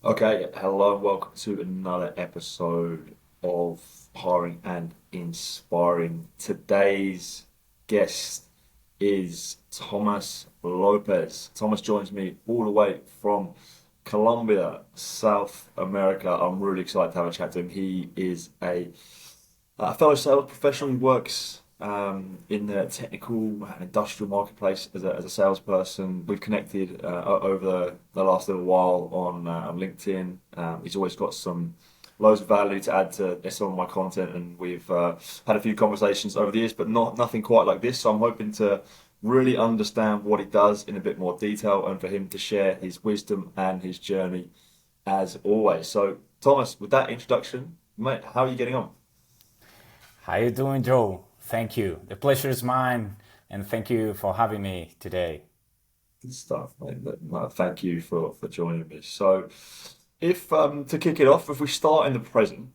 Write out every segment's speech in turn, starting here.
Okay, hello and welcome to another episode of Hiring and Inspiring. Today's guest is Thomas Lopez. Thomas joins me all the way from Colombia, South America. I'm really excited to have a chat to him. He is a fellow sales professional who works in the technical and industrial marketplace as a salesperson. We've connected over the last little while on LinkedIn. He's always got some loads of value to add to some of my content, and we've had a few conversations over the years, but nothing quite like this. So I'm hoping to really understand what he does in a bit more detail, and for him to share his wisdom and his journey as always. So, Thomas, with that introduction, mate, how are you getting on? How you doing, Joe? Thank you. The pleasure is mine, and thank you for having me today. Good stuff, mate. Thank you for joining me. So, if to kick it off, if we start in the present,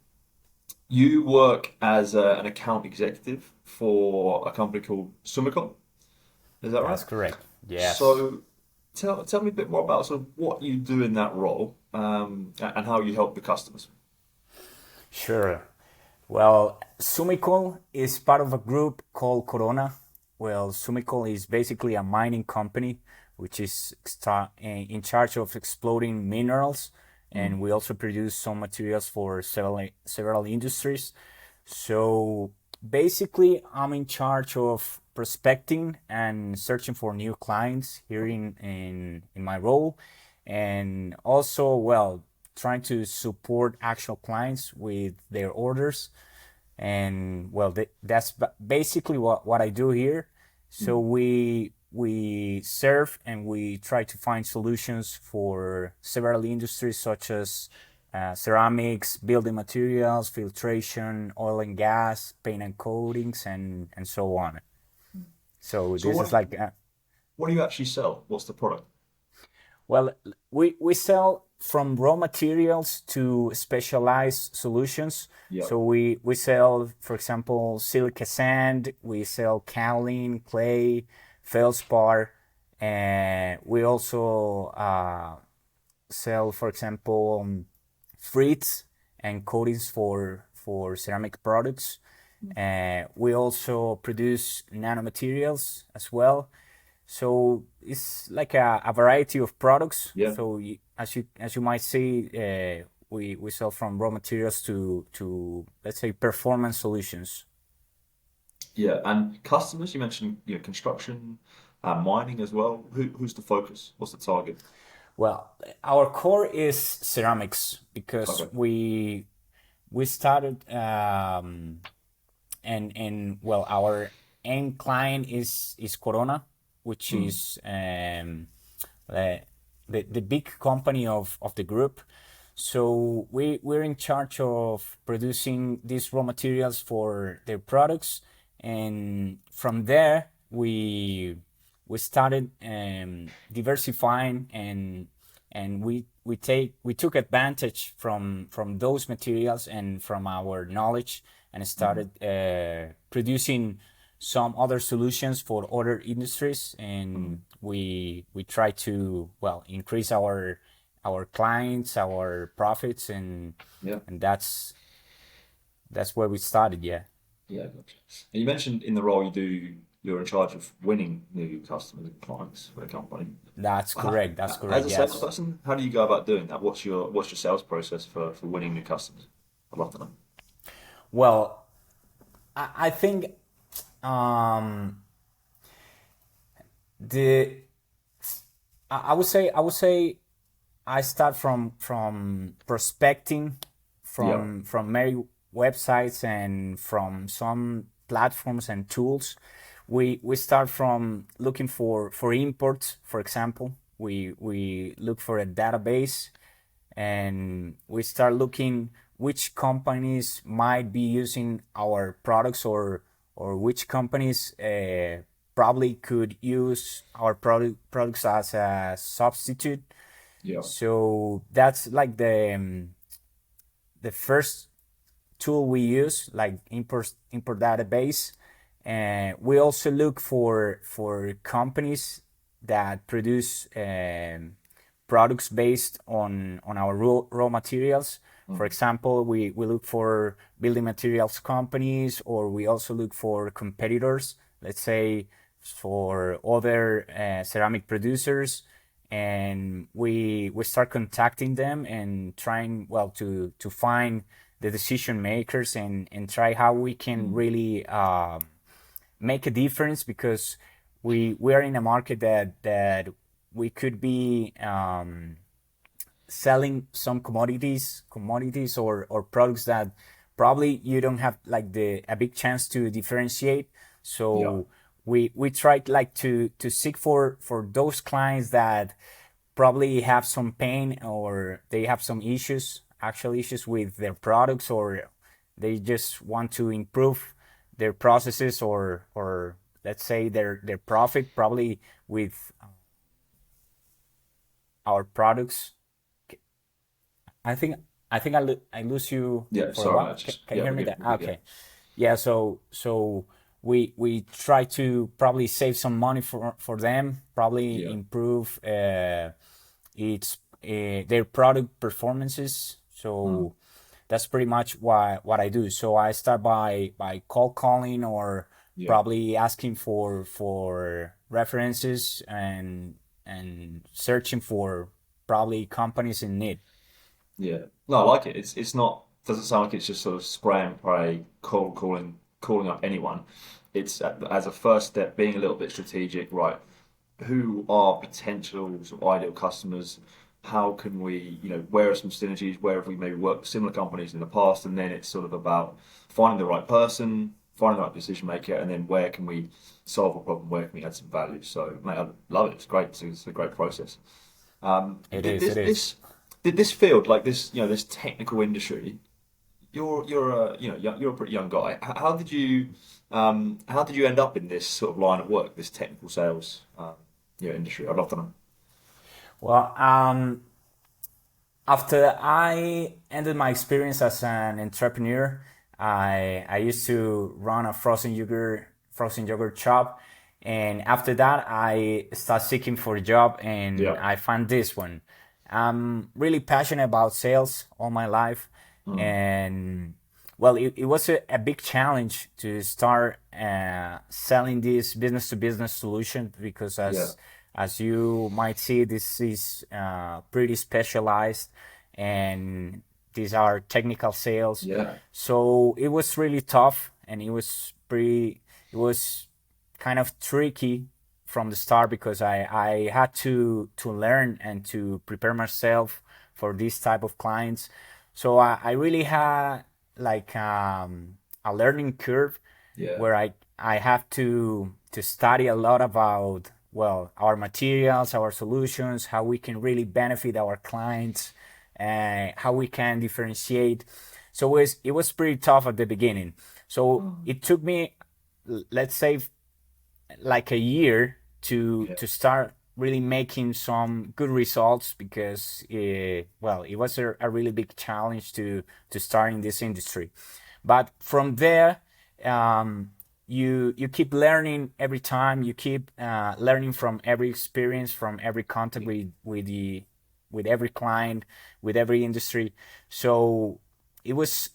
you work as an account executive for a company called Sumicol. Is that right? That's correct. Yes. So, tell me a bit more about sort of what you do in that role, and how you help the customers. Sure. Well, Sumicol is part of a group called Corona. Well, Sumicol is basically a mining company which is in charge of exploring minerals, and Mm. we also produce some materials for several industries. So basically, I'm in charge of prospecting and searching for new clients here in my role, and also, well, trying to support actual clients with their orders. And well, that's basically what I do here. So Mm. we serve and we try to find solutions for several industries such as ceramics, building materials, filtration, oil and gas, paint and coatings, and so on. So So, this what is do you, like what do you actually sell? What's the product? well, we sell from raw materials to specialized solutions. Yeah. So we sell, for example, silica sand, we sell kaolin, clay, feldspar, and we also sell, for example, frites and coatings for ceramic products. We also produce nanomaterials as well. So it's like a variety of products. Yeah. So as you might see, we sell from raw materials to let's say performance solutions. Yeah, and customers, you mentioned, construction, mining as well. Who's the focus? What's the target? Well, our core is ceramics because Okay. we started and well, our end client is Corona, which Mm. is the, the big company of the group. So we're in charge of producing these raw materials for their products, and from there we started diversifying, and we took advantage from those materials and from our knowledge, and Mhm. started producing some other solutions for other industries, Mm. and we try to, well, increase our clients, our profits, Yeah, and that's where we started. Yeah, yeah, gotcha. And you mentioned in the role you're in charge of winning new customers and clients for the company. that's correct. That's As correct. a Yes. salesperson, how do you go about doing that? What's your sales process for winning new customers? I'd love to know. Well, I think um, the I would say I start from prospecting Yeah. from many websites and from some platforms and tools. We start from looking for imports, for example. We look for a database, and we start looking which companies might be using our products, or which companies probably could use our products as a substitute. Yeah. So that's like the first tool we use, like import database. And we also look for companies that produce products based on our raw materials. For example, we look for building materials companies, or we also look for competitors, let's say for other ceramic producers, and we start contacting them and trying, well, to find the decision makers, and try how we can really make a difference, because we are in a market that we could be selling some commodities or products that probably you don't have like the a big chance to differentiate. Yeah. So we try like to seek for those clients that probably have some pain, or they have some issues, actual issues with their products, or they just want to improve their processes, or let's say their profit probably with our products. I think I lose you Yeah. for a Sorry, while. I just Can you hear me? forgive, That forgive. Yeah. okay? Yeah. So we try to probably save some money for them. Probably Yeah. improve its their product performances. Mm. So that's pretty much what I do. So I start by cold calling, or Yeah. probably asking for references, and searching for probably companies in need. Yeah. No, I like it. It's not doesn't sound like it's just sort of spray and pray, calling up anyone. It's as a first step, being a little bit strategic, right? Who are potential sort of ideal customers? How can we, where are some synergies? Where have we maybe worked with similar companies in the past? And then it's sort of about finding the right person, finding the right decision maker, and then where can we solve a problem? Where can we add some value? So, mate, I love it. It's great. It's a great process. It Did is. this It is. this did this field like this, this technical industry? You're a you're a pretty young guy. How did you end up in this sort of line of work, this technical sales industry? I'd love to know. Well, after I ended my experience as an entrepreneur, I used to run a frozen yogurt shop, and after that I started seeking for a job, and Yeah. I found this one. I'm really passionate about sales all my life, Mm. and well, it was a big challenge to start selling this business to business solution, because Yeah. as you might see, this is pretty specialized, and these are technical sales. Yeah. So it was really tough, and it was kind of tricky from the start, because I had to learn and to prepare myself for this type of clients. So I really had like a learning curve, Yeah. where I have to study a lot about, well, our materials, our solutions, how we can really benefit our clients, and how we can differentiate. So it was pretty tough at the beginning. So Mm. it took me, let's say, like a year Yeah. to start really making some good results, because well, it was a really big challenge to start in this industry. But from there, you keep learning every time. You keep learning from every experience, from every contact with every client, with every industry. So it was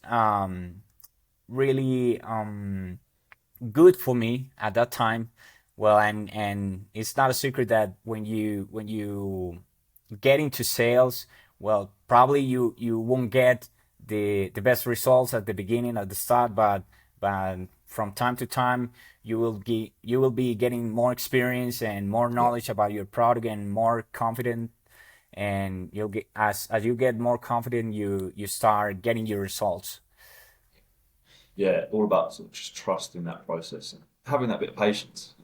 really good for me at that time. Well, and it's not a secret that when you get into sales, well, probably you won't get the best results at the beginning, at the start, but from time to time you will be getting more experience and more Yeah. knowledge about your product, and more confident, and you'll get, as you get more confident, you start getting your results. Yeah. All about sort of just trusting that process and having that bit of patience.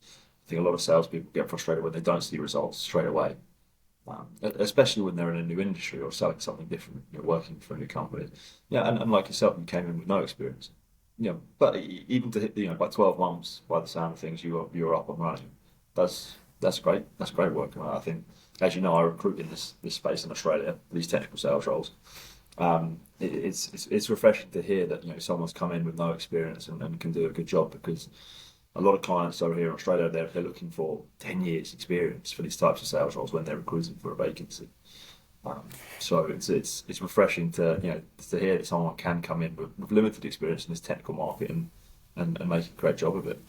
I think a lot of salespeople get frustrated when they don't see results straight away, especially when they're in a new industry or selling something different, working for a new company. Yeah, and like yourself, you came in with no experience. But even to hit, by 12 months, by the sound of things, you're up and running. That's great. That's great work. I think, as you know, I recruit in this space in Australia, these technical sales roles. It's refreshing to hear that someone's come in with no experience and can do a good job, because a lot of clients over here in Australia, they're looking for 10 years experience for these types of sales roles when they're recruiting for a vacancy. So it's refreshing to to hear that someone can come in with limited experience in this technical market and make a great job of it.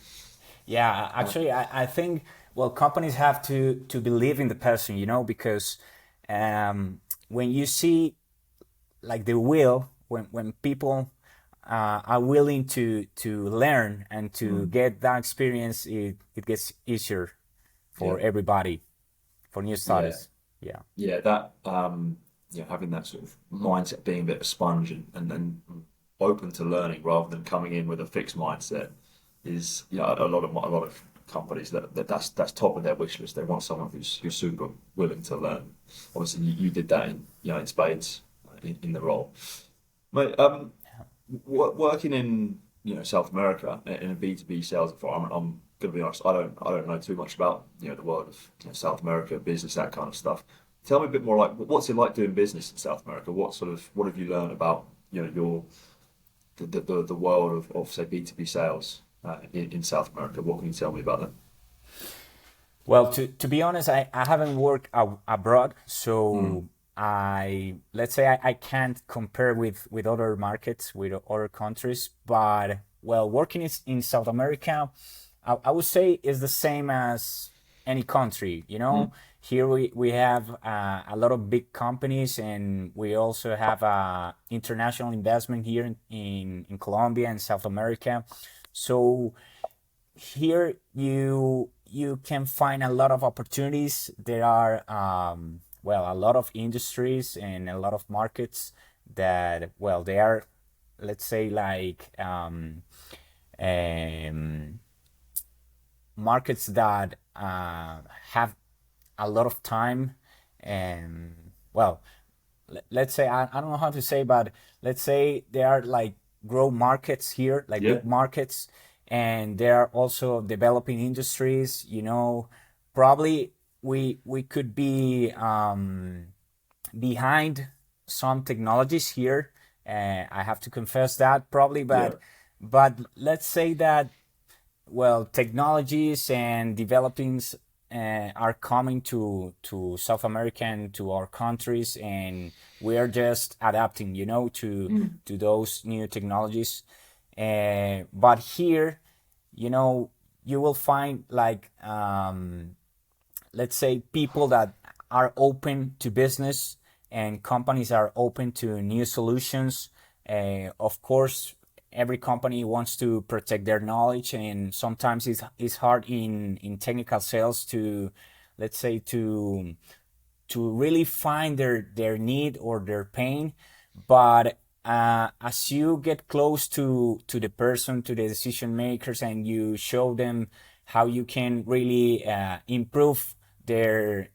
Yeah, Uh, actually, I think, well, companies have to believe in the person, because when you see like the will, when people are willing to learn and to mm, get that experience, it gets easier yeah, for everybody, for new yeah, starters. Yeah. yeah. That having that sort of mindset, being a bit of a sponge and open to learning rather than coming in with a fixed mindset is a lot of companies that's top of their wish list. They want someone who's super willing to learn. Obviously, you did that in spades in the role. Mate, working in South America in a B2B sales environment, I'm gonna be honest, I don't know too much about the world of South America business, that kind of stuff. Tell me a bit more, like what's it like doing business in South America? What have you learned about your the world of say B2B sales in South America? What can you tell me about that? Well, to be honest, I haven't worked abroad, Mm, so let's say I can't compare with other markets, with other countries. But well, working in South America, I would say is the same as any country. mm, Here we have a lot of big companies, and we also have international investment here in Colombia and South America. So here you can find a lot of opportunities. There are well, a lot of industries and a lot of markets that, well, they are, let's say, like um, markets that have a lot of time. And well, let's say, I don't know how to say, but let's say there are like grow markets here, like yeah. big markets, and there are also developing industries. Probably we could be behind some technologies here. I have to confess that, probably, Yeah. but let's say that, well, technologies and developings are coming to South America and to our countries, and we are just adapting, Mm. to those new technologies. But here, you know, you will find like, let's say, people that are open to business, and companies are open to new solutions. Of course, every company wants to protect their knowledge, and sometimes it's hard in technical sales to, let's say, to really find their need or their pain. But as you get close to the person, to the decision makers, and you show them how you can really improve their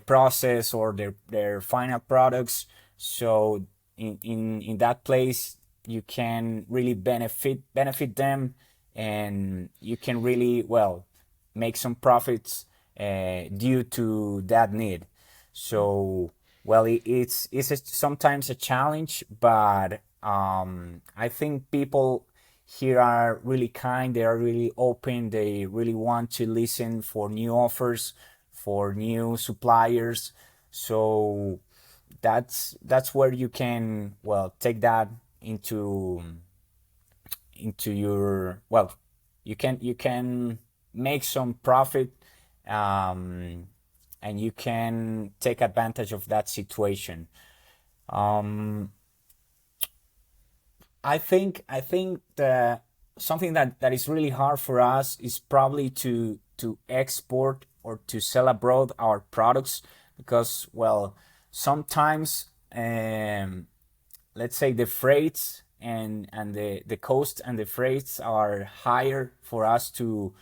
process or their final products, so in that place you can really benefit them, and you can really, well, make some profits due to that need. So, well, sometimes a challenge, but I think people here are really kind. They are really open. They really want to listen for new offers, for new suppliers. So that's where you can, well, take that into your, well, you can make some profit, um, and you can take advantage of that situation. um, I think that something that is really hard for us is probably to export or to sell abroad our products, because, well, sometimes, let's say, the freights and the cost and the freights are higher for us to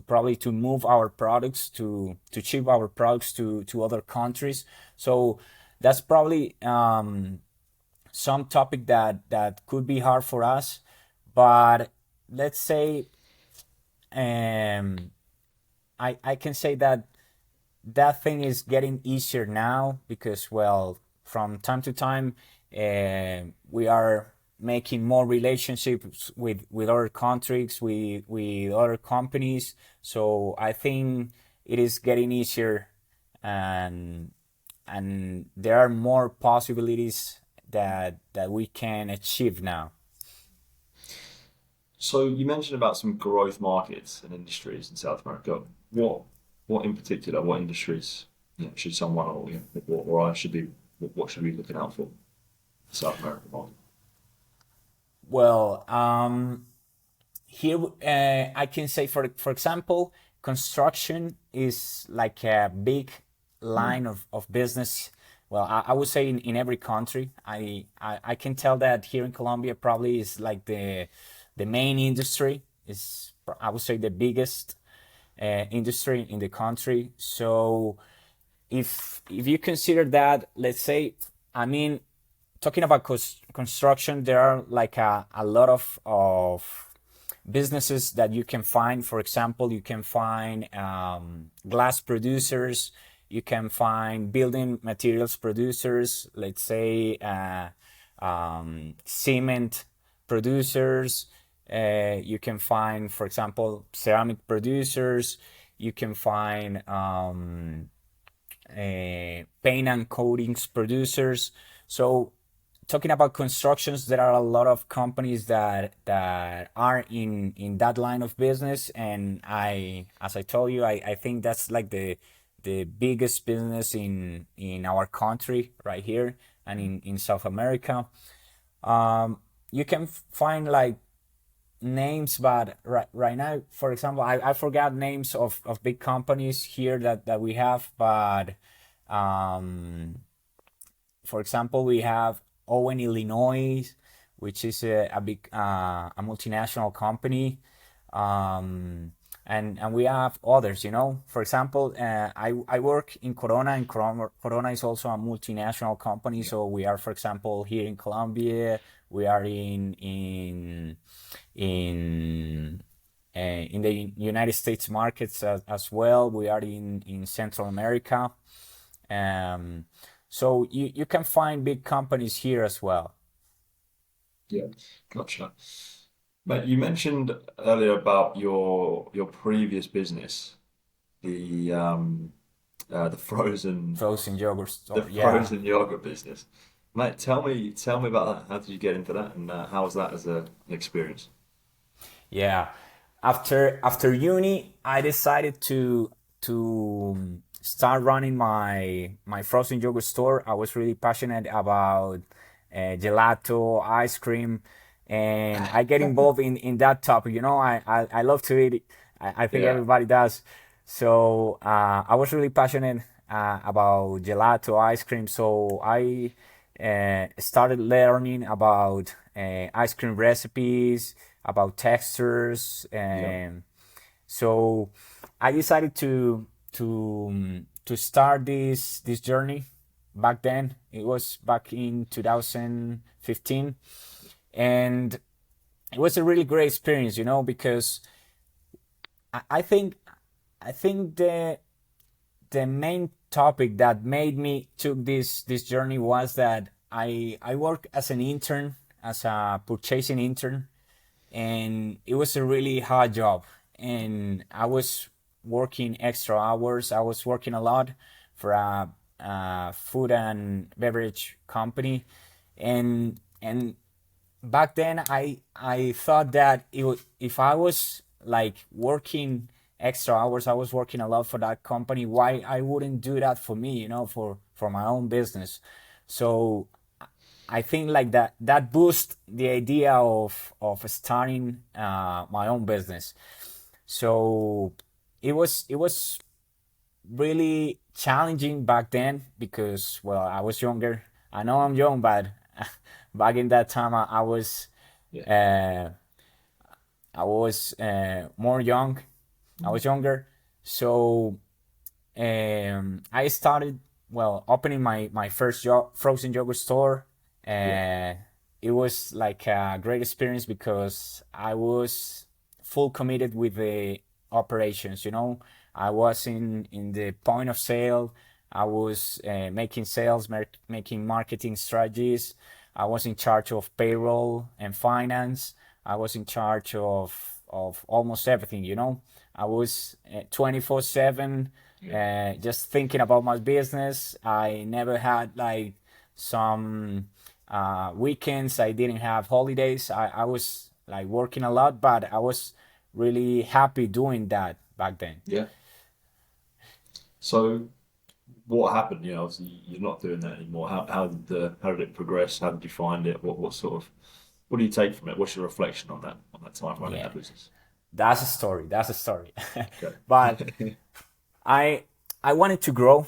probably to move our products, to ship our products to other countries. So that's probably some topic that could be hard for us. But let's say, um I can say that that thing is getting easier now, because, well, from time to time, we are making more relationships with other countries, with other companies. So I think it is getting easier, and there are more possibilities that we can achieve now. So you mentioned about some growth markets and industries in South America. What in particular, what industries, should someone or or I should be what should we be looking out for South American market? Well, here I can say, for example, construction is like a big Mm, line of business. Well, I would say in every country. I can tell that here in Colombia probably is like the main industry is, I would say, the biggest industry in the country. So if you consider that, let's say, I mean, talking about construction, there are like a lot of businesses that you can find. For example, you can find glass producers, you can find building materials producers, let's say cement producers. You can find, for example, ceramic producers. You can find paint and coatings producers. So talking about constructions, there are a lot of companies that are in that line of business, and as I told you, I think that's like the biggest business in our country right here and in South America. You can find like names, but right now, for example, I forgot names of big companies here that we have, but um, for example, we have Owen, Illinois, which is a big a multinational company, and we have others. For example, I work in Corona, and Corona is also a multinational company. yeah, So we are, for example, here in Colombia, we are in in the United States markets as well. We are in Central America. Um, so you can find big companies here as well. yeah, gotcha. But you mentioned earlier about your previous business, the the frozen Frozen yogurt the store, yeah. frozen yogurt business. Mate, tell me about that. How did you get into that, and how was that as an experience? Yeah. After uni, I decided to start running my frozen yogurt store. I was really passionate about gelato, ice cream, and I get involved in that topic. I love to eat it. I think Yeah, everybody does. So I was really passionate about gelato, ice cream. So I started learning about ice cream recipes, about textures, yeah, and so I decided to start this journey. Back then, it was back in 2015, and it was a really great experience, because I think the main topic that made me took this journey was that I worked as an intern, as a purchasing intern, and it was a really hard job, and I was working extra hours. I was working a lot for a food and beverage company, and back then I thought that if I was like working extra hours, I was working a lot for that company, why I wouldn't do that for me, for my own business. So I think like that boost the idea of starting my own business. So it was really challenging back then because, well, I was younger. I know I'm young, but back in that time yeah, uh, I was more young. I mm, was younger, so I started, well, opening my first frozen yogurt store. yeah, Uh, it was like a great experience because I was full committed with the operations. I was in the point of sale. I was making sales, making marketing strategies. I was in charge of payroll and finance. I was in charge of almost everything, you know. I was 24/7 Yeah. just thinking about my business. I never had like some weekends. I didn't have holidays. I was like working a lot, but I was really happy doing that back then. Yeah. So what happened? You know, obviously you're not doing that anymore. How did it progress? How did you find it? What sort of what do you take from it? What's your reflection on that time running Yeah, that business? that's a story. That's a story. But Okay. I I wanted to grow,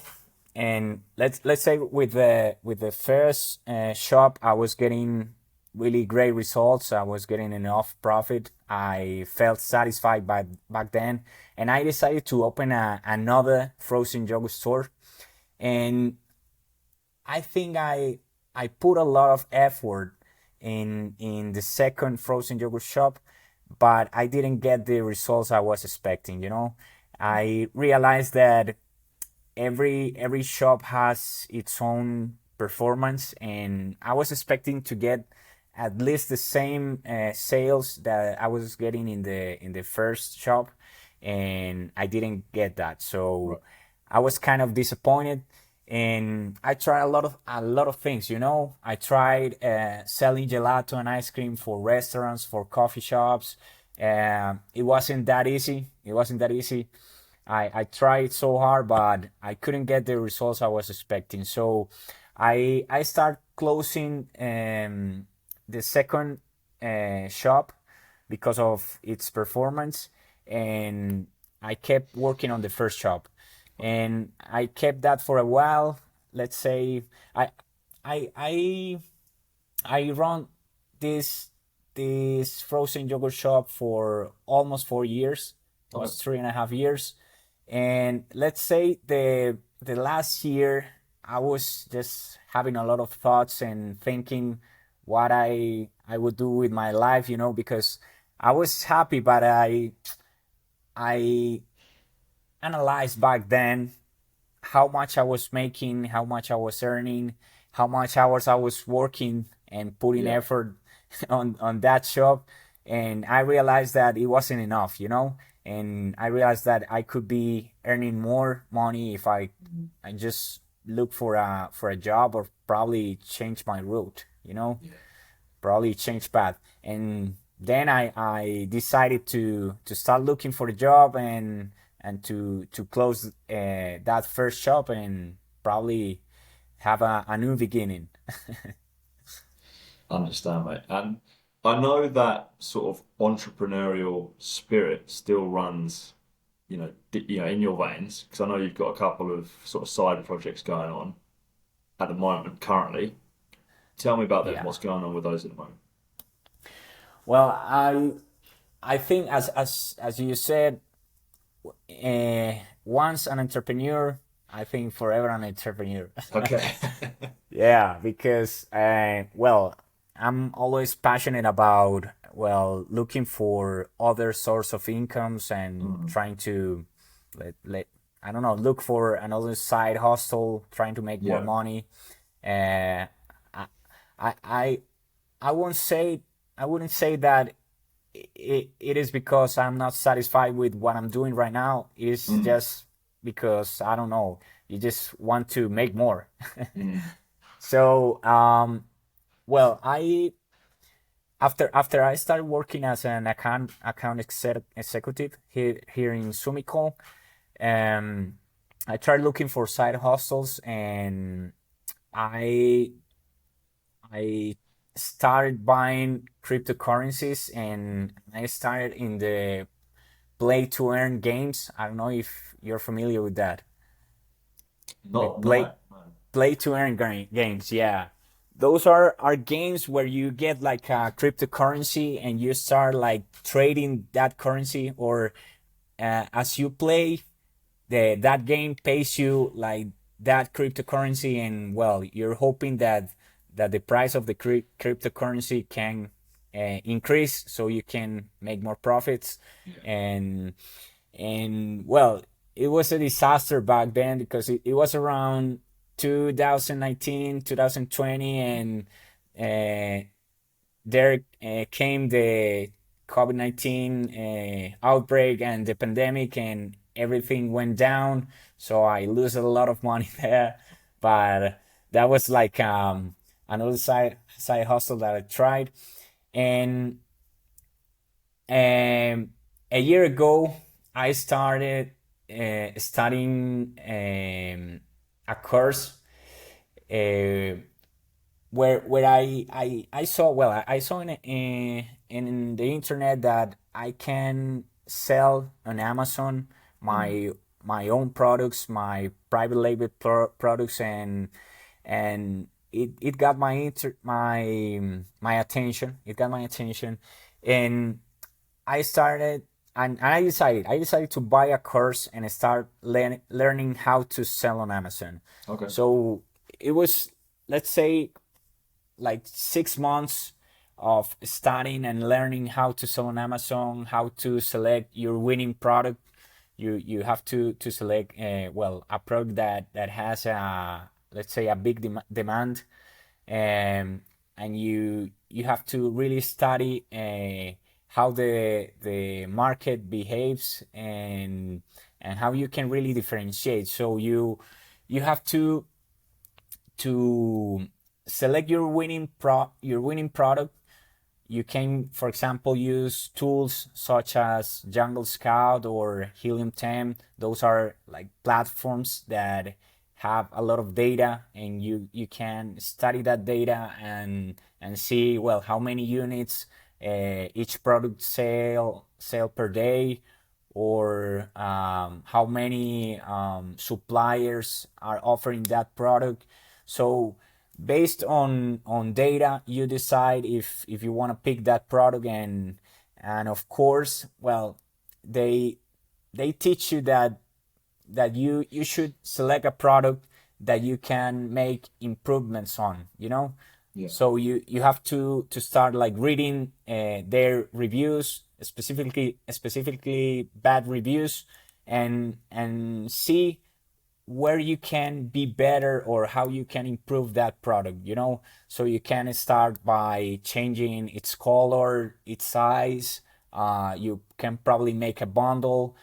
and let's say with the first shop, I was getting really great results. I was getting enough profit. I felt satisfied by back then, and I decided to open another frozen yogurt store. And I think I put a lot of effort in the second frozen yogurt shop, but I didn't get the results I was expecting. You know, I realized that every shop has its own performance, and I was expecting to get at least the same sales that I was getting in the first shop, and I didn't get that. So Right. I was kind of disappointed, and I tried a lot of things. You know, I tried selling gelato and ice cream for restaurants, for coffee shops. It wasn't that easy. It wasn't that easy. I tried so hard, but I couldn't get the results I was expecting. So I start closing the second shop because of its performance, and I kept working on the first shop, and I kept that for a while. Let's say I I I I run this this frozen yogurt shop for almost 4 years, Okay. almost 3.5 years. And let's say the last year I was just having a lot of thoughts and thinking what I would do with my life, you know, because I was happy, but I analyzed back then how much I was making, how much I was earning, how much hours I was working and putting Yeah. effort on that shop, and I realized that it wasn't enough, you know. And I realized that I could be earning more money if I just look for a job, or probably change my route, you know, Yeah. probably change path. And then I decided to start looking for a job, and to close that first shop, and probably have a new beginning. Understand, mate. And I know that sort of entrepreneurial spirit still runs, in your veins, because I know you've got a couple of sort of side projects going on at the moment currently. Tell me about them. Yeah. What's going on with those at the moment? Well, I think as you said, once an entrepreneur, I think forever an entrepreneur. Okay. Yeah, because well, I'm always passionate about, well, looking for other source of incomes, and Mm, trying to let I don't know, look for another side hustle, trying to make more yeah. money. Uh, I I I I won't say I wouldn't say that it is because I'm not satisfied with what I'm doing right now. It's Mm, just because, I don't know, you just want to make more. mm, So well, I after I started working as an executive here in Sumicol, um, I tried looking for side hustles, and I I started buying cryptocurrencies, and I started in the play to earn games. I don't know if you're familiar with that. With not no, no. play to earn games, yeah. Those are games where you get like a cryptocurrency, and you start like trading that currency, or as you play, that game pays you like that cryptocurrency, and well, you're hoping that the price of the cryptocurrency can increase, so you can make more profits. Yeah. And well, it was a disaster back then, because it was around 2019, 2020, and uh, there came the COVID-19 outbreak and the pandemic, and everything went down. So I lose a lot of money there, but that was like another side hustle that I tried. And um, a year ago, I started studying a course uh, where I saw, well, I saw in the internet that I can sell on Amazon Mm. my own products, my private label products, and it got my attention. It got my attention, and I started and I decided to buy a course and start learning how to sell on Amazon. Okay. So it was, let's say, like 6 months of studying and learning how to sell on Amazon, how to select your winning product. You have to select well, a product that has a, let's say, a big demand, um, and you have to really study how the market behaves, and how you can really differentiate. So you have to select your winning product. You can, for example, use tools such as Jungle Scout or Helium 10. Those are like platforms that have a lot of data, and you can study that data and see, well, how many units each product sale per day, or how many suppliers are offering that product. So based on data, you decide if you want to pick that product, and of course, well, they they teach you that you should select a product that you can make improvements on, Yeah. so you have to start like reading their reviews, specifically bad reviews, and see where you can be better or how you can improve that product, so you can start by changing its color, its size. You can probably make a bundle.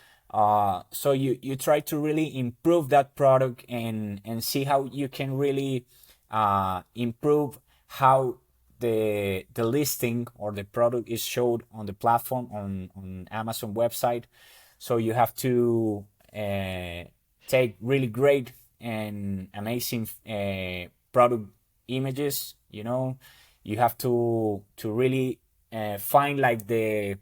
So you try to really improve that product, and see how you can really improve how the listing or the product is showed on the platform, on Amazon website. So you have to take really great and amazing product images. You have to really find like the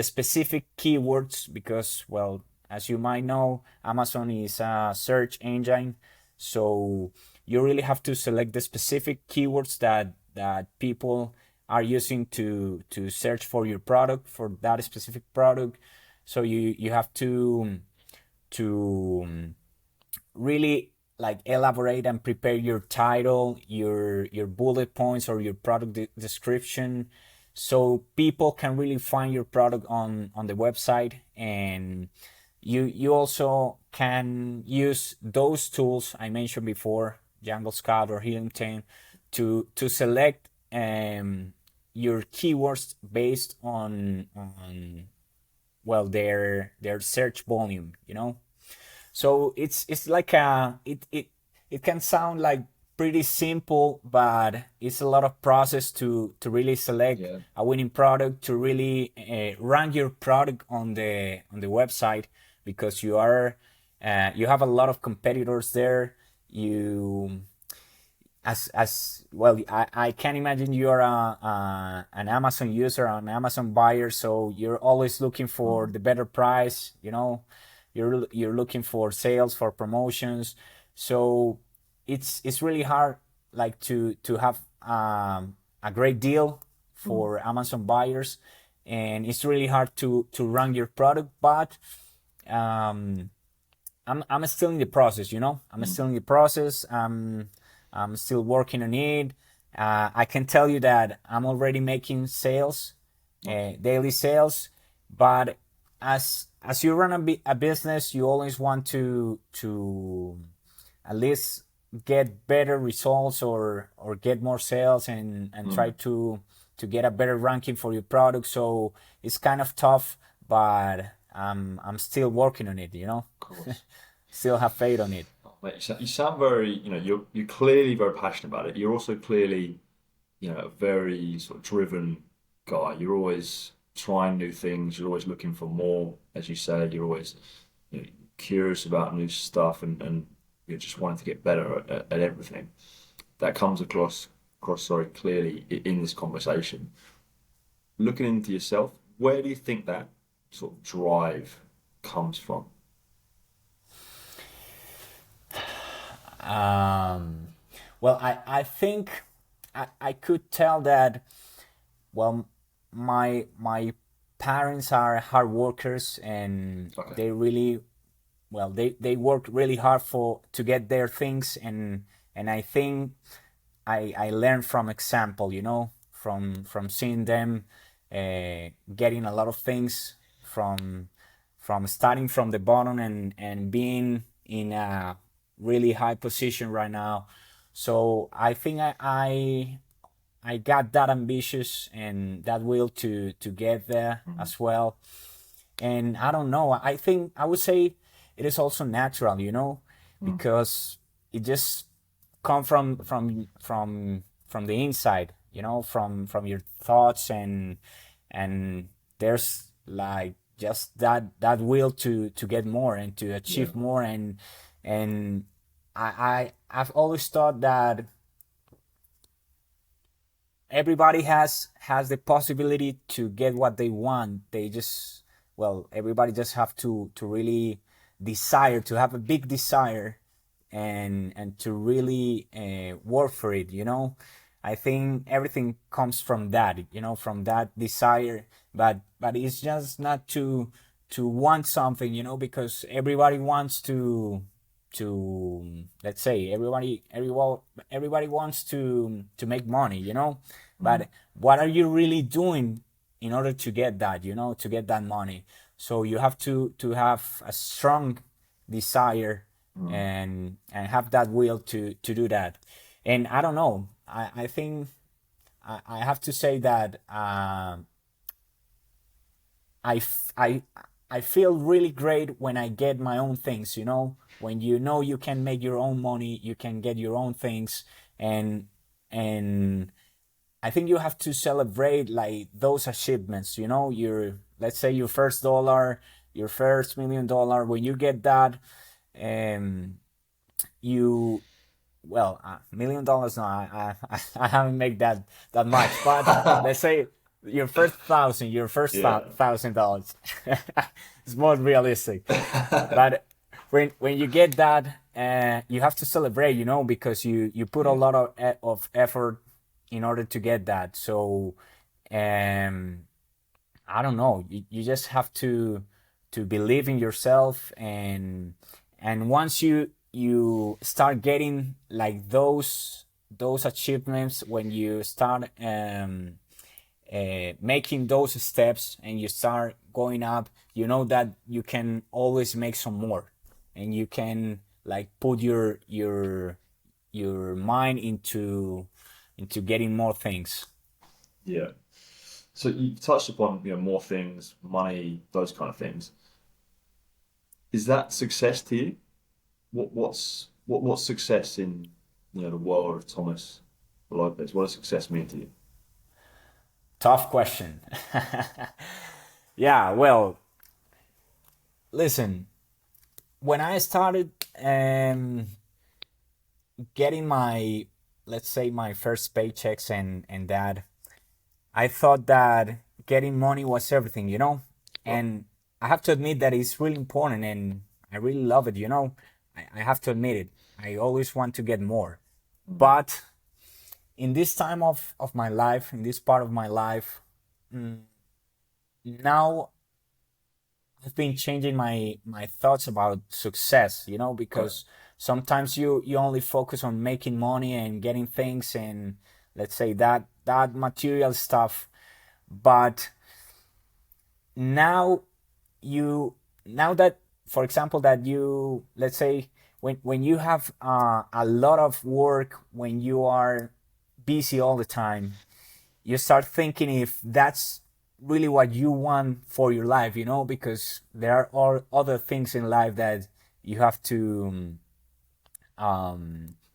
specific keywords, because, well, as you might know, Amazon is a search engine. So you really have to select the specific keywords that people are using to search for your product, for that specific product. So you have to really like elaborate and prepare your title, your bullet points, or your product description, so people can really find your product on the website. And you also can use those tools I mentioned before, Jungle Scout or Helium 10, to select your keywords based on well, their search volume. So it's like it can sound like pretty simple, but it's a lot of process to really select Yeah. a winning product, to really rank your product on the website, because you have a lot of competitors there. You as well, I can imagine you're an Amazon user, an Amazon buyer, so you're always looking for Mm. the better price. You're looking for sales, for promotions. So it's really hard, like to have a great deal Mm. for Amazon buyers, and it's really hard to rank your product. But um, I'm still in the process. I'm Mm. still in the process. I'm still working on it. I can tell you that I'm already making sales, Nice. daily sales. But as you run a business, you always want to at least get better results or get more sales and try Mm, to get a better ranking for your product. So it's kind of tough, but I'm still working on it, you know. of course. Still have faith on it. Oh, mate, you sound very, you're clearly very passionate about it. You're also clearly, a very sort of driven guy. You're always trying new things. You're always looking for more, as you said. You're always, curious about new stuff and you're just wanting to get better at everything. That comes across, sorry, clearly in this conversation. Looking into yourself, where do you think that sort of drive comes from? Um, well, I think I could tell that, well, my parents are hard workers and Okay. they really, well, they work really hard for to get their things, and I think I learned from example, you know, from seeing them getting a lot of things from starting from the bottom and being in a really high position right now. So I think I got that ambitious and that will to get there Mhm. as well. And I don't know. I think I would say it is also natural, you know, Mm. because it just come from the inside, you know, from your thoughts and there's like just that will to get more and to Yeah. achieve more and I've always thought that everybody has the possibility to get what they want. They just, well, everybody just have to really desire, to have a big desire and to really work for it, you know. I think everything comes from that, you know, from that desire, but it's just not to want something, you know, because everybody wants to, let's say, everybody wants to make money, you know. Mm. But what are you really doing in order to get that, you know, to get that money? So you have to have a strong desire Mm. and have that will to do that. And I don't know, I think I have to say that I, f- I feel really great when I get my own things, you know, when you know you can make your own money, you can get your own things, and and I think you have to celebrate like those achievements, you know, your, let's say, your first dollar, your first $1 million. When you get that, um, you, well, $1 million, no, I haven't made that much, but let's say your first thousand, your first Yeah. $1,000. It's more realistic. But when you get that, you have to celebrate, you know, because you put a Yeah. lot of effort in order to get that. So, um, I don't know. You just have to believe in yourself, and once you start getting like those achievements, when you start making those steps and you start going up, you know that you can always make some more, and you can like put your mind into getting more things. Yeah. So you touched upon, more things, money, those kind of things. Is that success to you? What's success in, the world of Thomas Lopez? What does success mean to you? Tough question. Yeah, well, listen, when I started getting my, let's say, my first paychecks and that, I thought that getting money was everything, you know? Right. And I have to admit that it's really important and I really love it, you know? I have to admit it. I always want to get more. Mm. But in this time of my life, in this part of my life, now I've been changing my thoughts about success, you know, Okay. because sometimes you only focus on making money and getting things and, let's say, that material stuff. But now you now that, for example, that you, let's say, when you have a lot of work, when you are busy all the time, you start thinking if that's really what you want for your life, because there are all other things in life that you have to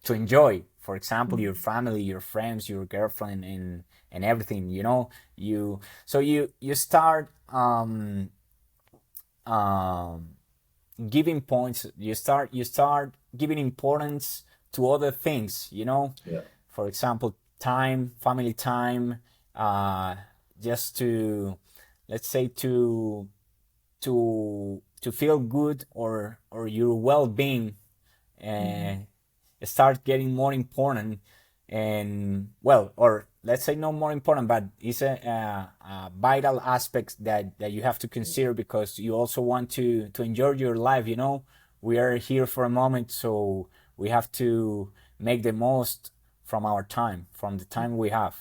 enjoy. For example, your Mm. family, your friends, your girlfriend, and everything. You start um, giving points. You start giving importance to other things. Yeah. For example, time, family time, uh, just to, let's say, to feel good, or your well-being uh, Mm. start getting more important. And, well, or let's say not more important, but it's a vital aspect that you have to consider, because you also want to enjoy your life. We are here for a moment, so we have to make the most from the time we have.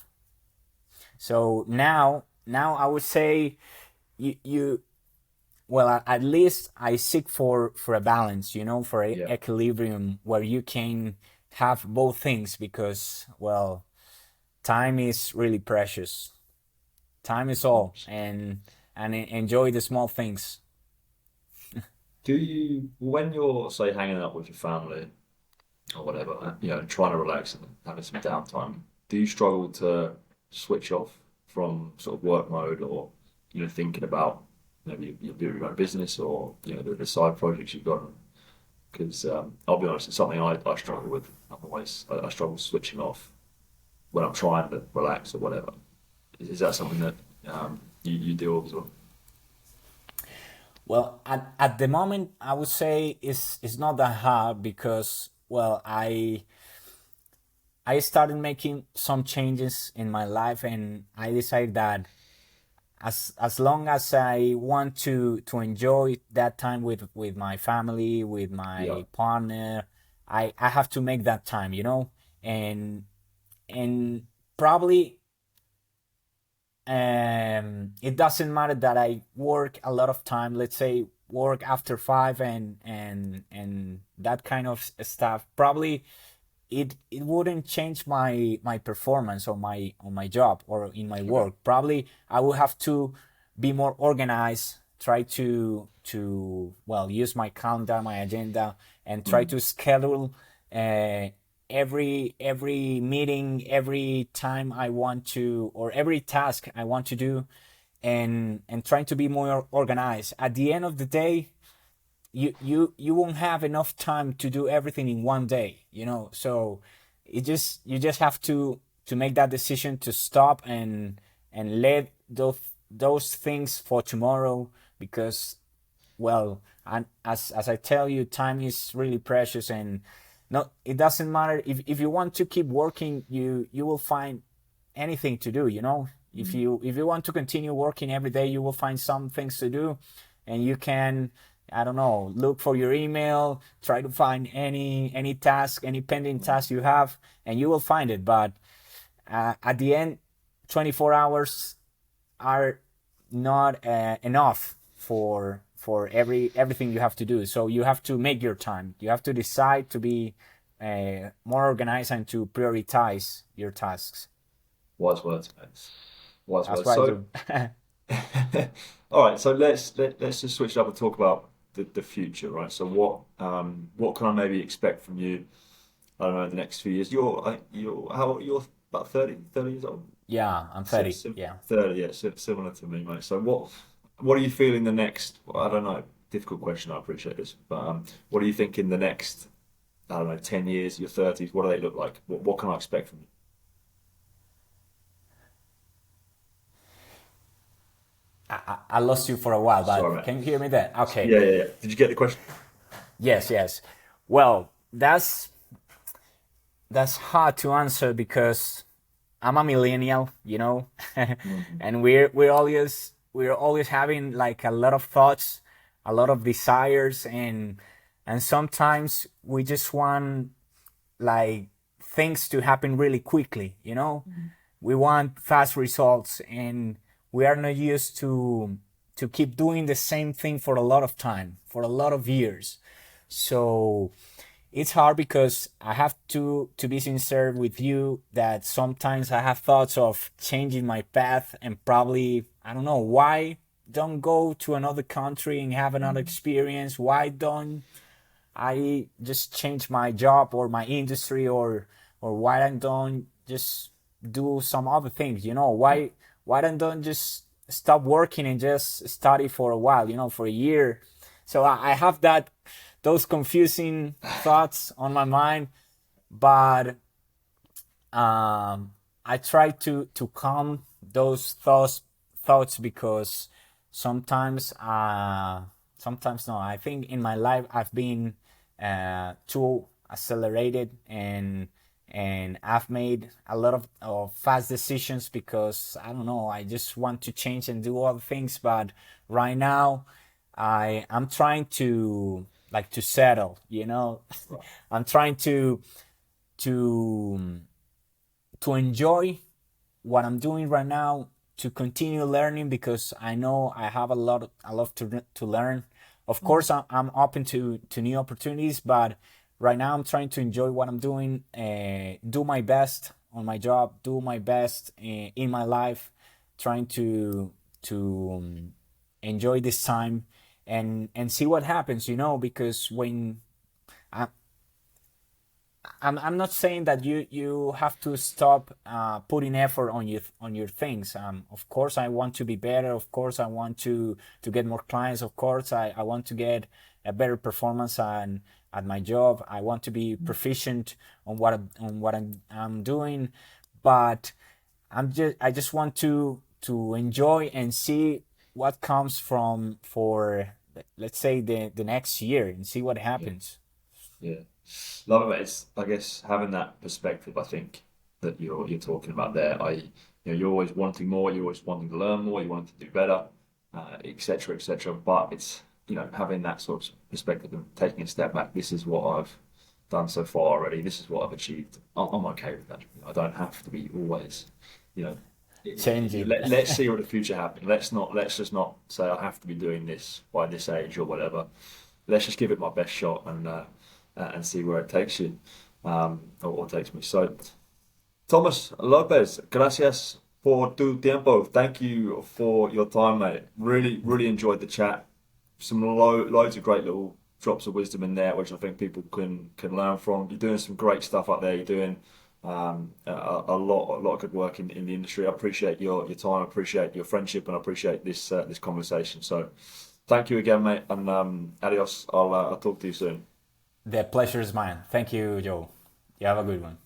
So now I would say, you well, at least I seek for a balance, for a Yeah. equilibrium where you can have both things, because, well, time is really precious. Time is all, and enjoy the small things. Do you, when you're, say, hanging out with your family or whatever, trying to relax and having some downtime, do you struggle to switch off from sort of work mode, or, thinking about maybe your own business, or, the side projects you've got? Because I'll be honest, it's something I struggle with. I struggle switching off when I'm trying to relax or whatever. Is that something that you deal with as well? Well, at the moment, I would say it's not that hard, because, well, I started making some changes in my life, and I decided that as long as I want to enjoy that time with my family, with Yeah. my partner, I have to make that time, and and probably, it doesn't matter that I work a lot of time, let's say work after 5, and that kind of stuff. Probably it wouldn't change my performance on my job or in my Okay. work. Probably I will have to be more organized, try to well, use my calendar, my agenda, and try Mm. to schedule uh, every meeting, every time I want to, or every task I want to do, and trying to be more organized. At the end of the day, you won't have enough time to do everything in one day, so you just have to make that decision to stop, and let those things for tomorrow, because, well, and as I tell you, time is really precious. And no, it doesn't matter if you want to keep working, you will find anything to do. If Mm. you want to continue working every day, you will find some things to do, and you can, I don't know, look for your email, try to find any task, any pending task you have, and you will find it. But at the end, 24 hours are not enough for everything you have to do. So you have to make your time. You have to decide to be more organized and to prioritize your tasks. Wise words, mate. Wise That's words. what I So, do. all right. So let's just switch it up and talk about the future, right? So what can I maybe expect from you? I don't know, in the next few years. You're about 30 years old. Yeah, I'm Si- 30. sim- Yeah. 30, yeah, similar to me, mate. So what do you feel in the next? Well, I don't know. Difficult question. I appreciate this, but what do you think in the next? I don't know, 10 years, your 30s. What do they look like? What can I expect from you? I lost you for a while, Sorry, but mate. can you hear me then? Okay. Yeah. Did you get the question? Yes, yes. Well, that's hard to answer, because I'm a millennial, Mm. and we're always having like a lot of thoughts, a lot of desires, and sometimes we just want, like, things to happen really quickly. We want fast results, and we are not used to keep doing the same thing for a lot of time, for a lot of years. So it's hard because I have to be sincere with you that sometimes I have thoughts of changing my path and probably I don't know why don't go to another country and have another Mm. experience. Why don't I just change my job or my industry or why I don't just do some other things, you know? Yeah. Why don't just stop working and just study for a while, you know, for a year. So I have that those confusing thoughts on my mind, but I try to calm those thoughts because sometimes sometimes no, I think in my life I've been too accelerated and I've made a lot of fast decisions because I don't know, I just want to change and do other things, but right now I'm trying to like to settle, you know. Right. I'm trying to to enjoy what I'm doing right now, to continue learning because I know I have a lot to learn. Of Mm. course, I'm open to new opportunities, but right now I'm trying to enjoy what I'm doing, do my best on my job, do my best in my life, trying to enjoy this time and see what happens, you know, because when I, I'm not saying that you have to stop putting effort on your things. Of course, I want to be better. Of course, I want to get more clients. Of course, I want to get a better performance at my job. I want to be proficient on what I'm doing, but I just want to enjoy and see what comes from for let's say the next year and see what Yeah. happens. Yeah. Love it, mate. It's, I guess having that perspective, I think that you're talking about there. You're always wanting more, you're always wanting to learn more, you want to do better, etc., etc. But it's having that sort of perspective and taking a step back. This is what I've done so far already. This is what I've achieved. I'm okay with that. I don't have to be always, you know. Changing. Let's see what the future happens. Let's just not say I have to be doing this by this age or whatever. Let's just give it my best shot and see where it takes you, or takes me. So, Thomas Lopez, gracias por tu tiempo. Thank you for your time, mate. Really enjoyed the chat. Some loads of great little drops of wisdom in there, which I think people can learn from. You're doing some great stuff out there. You're doing a lot of good work in the industry. I appreciate your time. I appreciate your friendship, and I appreciate this conversation. So, thank you again, mate, and adios. I'll talk to you soon. The pleasure is mine. Thank you, Joe. You have a good one.